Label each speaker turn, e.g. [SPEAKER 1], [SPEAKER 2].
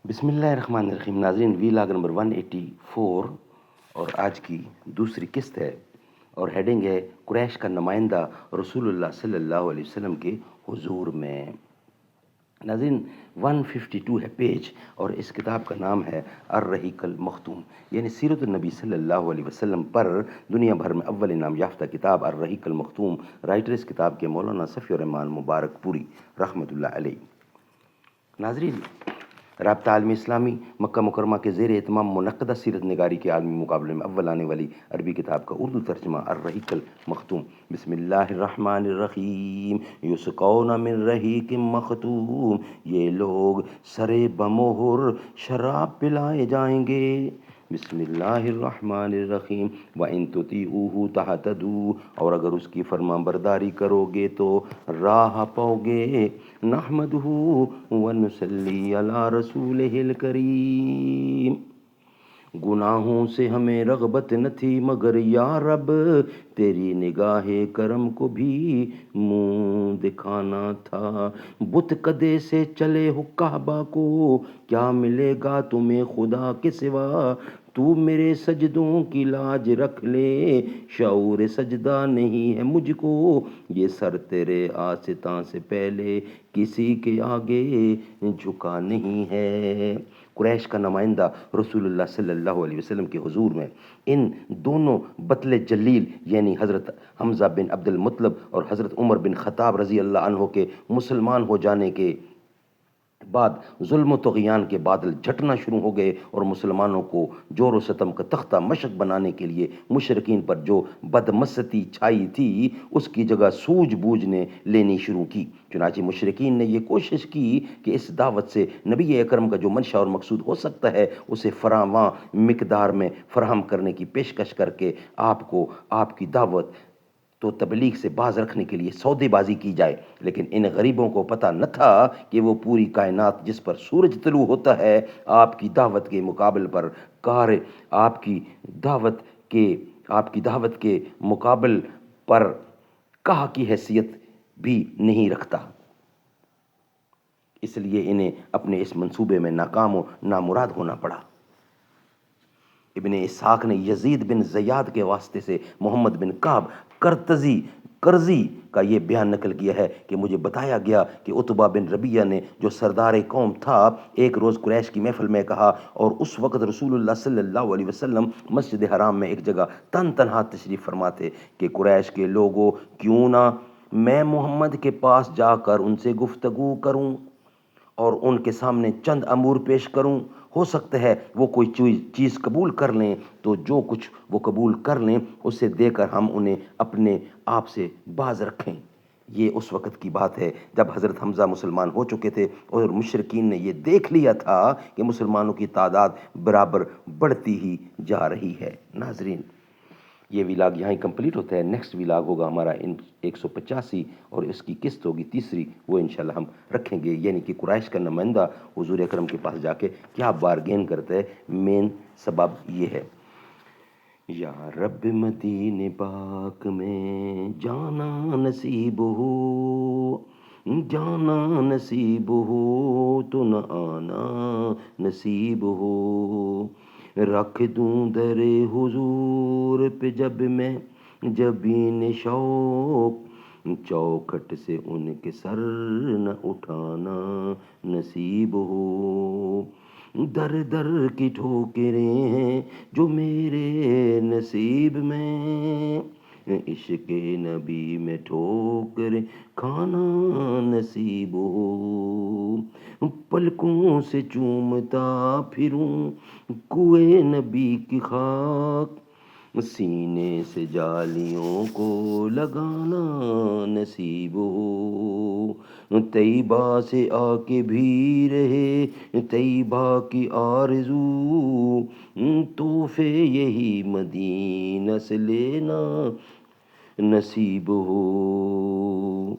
[SPEAKER 1] بسم اللہ الرحمن الرحیم. ناظرین، ویلاگ نمبر 184 اور آج کی دوسری قسط ہے اور ہیڈنگ ہے قریش کا نمائندہ رسول اللہ صلی اللہ علیہ وسلم کے حضور میں. ناظرین، 152 ہے پیج اور اس کتاب کا نام ہے الرحیق المختوم، یعنی سیرت النبی صلی اللہ علیہ وسلم پر دنیا بھر میں اول انعام یافتہ کتاب الرحیق المختوم. رائٹر اس کتاب کے مولانا صفی الرحمان مبارک پوری رحمۃ اللہ علیہ. ناظرین، رابطہ عالمی اسلامی مکہ مکرمہ کے زیر اہتمام منعقدہ سیرت نگاری کے عالمی مقابلے میں اول آنے والی عربی کتاب کا اردو ترجمہ الرحیق المختوم. بسم اللہ الرحمن الرحیم. یسقون من رحیق مختوم، یہ لوگ سرے بمہر شراب پلائے جائیں گے. بسم اللہ الرحمن الرحیم. وَإِن تُطِيعُوهُ تَهْتَدُوا، اور اگر اس کی فرمان برداری کرو گے تو راہ پاؤ گے. نحمدہ ونصلی علی رسولہ الکریم. گناہوں سے ہمیں رغبت نہ تھی مگر یا رب تیری نگاہ کرم کو بھی منہ دکھانا تھا. بت کدے سے چلے ہو کعبہ کو، کیا ملے گا تمہیں خدا کے سوا. تو میرے سجدوں کی لاج رکھ لے، شعور سجدہ نہیں ہے مجھ کو. یہ سر تیرے آستاں سے پہلے کسی کے آگے جھکا نہیں ہے. قریش کا نمائندہ رسول اللہ صلی اللہ علیہ وسلم کے حضور میں ان دونوں بطل جلیل یعنی حضرت حمزہ بن عبد المطلب اور حضرت عمر بن خطاب رضی اللہ عنہ کے مسلمان ہو جانے کے بعد ظلم و طغیان کے بادل جھٹنا شروع ہو گئے اور مسلمانوں کو جور و ستم کا تختہ مشق بنانے کے لیے مشرکین پر جو بدمستی چھائی تھی اس کی جگہ سوجھ بوجھ نے لینی شروع کی. چنانچہ مشرکین نے یہ کوشش کی کہ اس دعوت سے نبی اکرم کا جو منشا اور مقصود ہو سکتا ہے اسے فراواں مقدار میں فراہم کرنے کی پیشکش کر کے آپ کو آپ کی دعوت تو تبلیغ سے باز رکھنے کے لیے سودے بازی کی جائے. لیکن ان غریبوں کو پتہ نہ تھا کہ وہ پوری کائنات جس پر سورج طلوع ہوتا ہے آپ کی دعوت کے مقابل پر آپ کی دعوت کے مقابل پر کہا کی حیثیت بھی نہیں رکھتا. اس لیے انہیں اپنے اس منصوبے میں ناکام و نامراد ہونا پڑا. ابن اسحاق نے یزید بن زیاد کے واسطے سے محمد بن کعب کرزی کا یہ بیان نقل کیا ہے کہ مجھے بتایا گیا کہ عتبہ بن ربیعہ نے جو سردار قوم تھا ایک روز قریش کی محفل میں کہا، اور اس وقت رسول اللہ صلی اللہ علیہ وسلم مسجد حرام میں ایک جگہ تنہا تشریف فرما تھے کہ قریش کے لوگوں کیوں نہ میں محمد کے پاس جا کر ان سے گفتگو کروں اور ان کے سامنے چند امور پیش کروں. ہو سکتا ہے وہ کوئی چیز قبول کر لیں تو جو کچھ وہ قبول کر لیں اسے دے کر ہم انہیں اپنے آپ سے باز رکھیں. یہ اس وقت کی بات ہے جب حضرت حمزہ مسلمان ہو چکے تھے اور مشرکین نے یہ دیکھ لیا تھا کہ مسلمانوں کی تعداد برابر بڑھتی ہی جا رہی ہے. ناظرین، یہ ویلاگ یہاں ہی کمپلیٹ ہوتا ہے. نیکسٹ ویلاگ ہوگا ہمارا 185 اور اس کی قسط ہوگی تیسری، وہ انشاءاللہ ہم رکھیں گے. یعنی کہ قریش کا نمائندہ حضور اکرم کے پاس جا کے کیا بارگین کرتا ہے. مین سبب یہ ہے، یا رب مدینے پاک میں جانا نصیب ہو، جانا نصیب ہو تو نہ آنا نصیب ہو. رکھ دوں در حضور پہ جب میں جبین شوق، چوکھٹ سے ان کے سر نہ اٹھانا نصیب ہو. در در کی ٹھوکریں ہیں جو میرے نصیب میں، عشق نبی میں ٹھوکر کھانا نصیب ہو. پلکوں سے چومتا پھروں کوئے نبی کی خاک، سینے سے جالیوں کو لگانا نصیب ہو. طیبہ سے آ کے بھی رہے طیبہ کی آرزو، تحفے یہی مدینہ سے لینا نصیب ہو.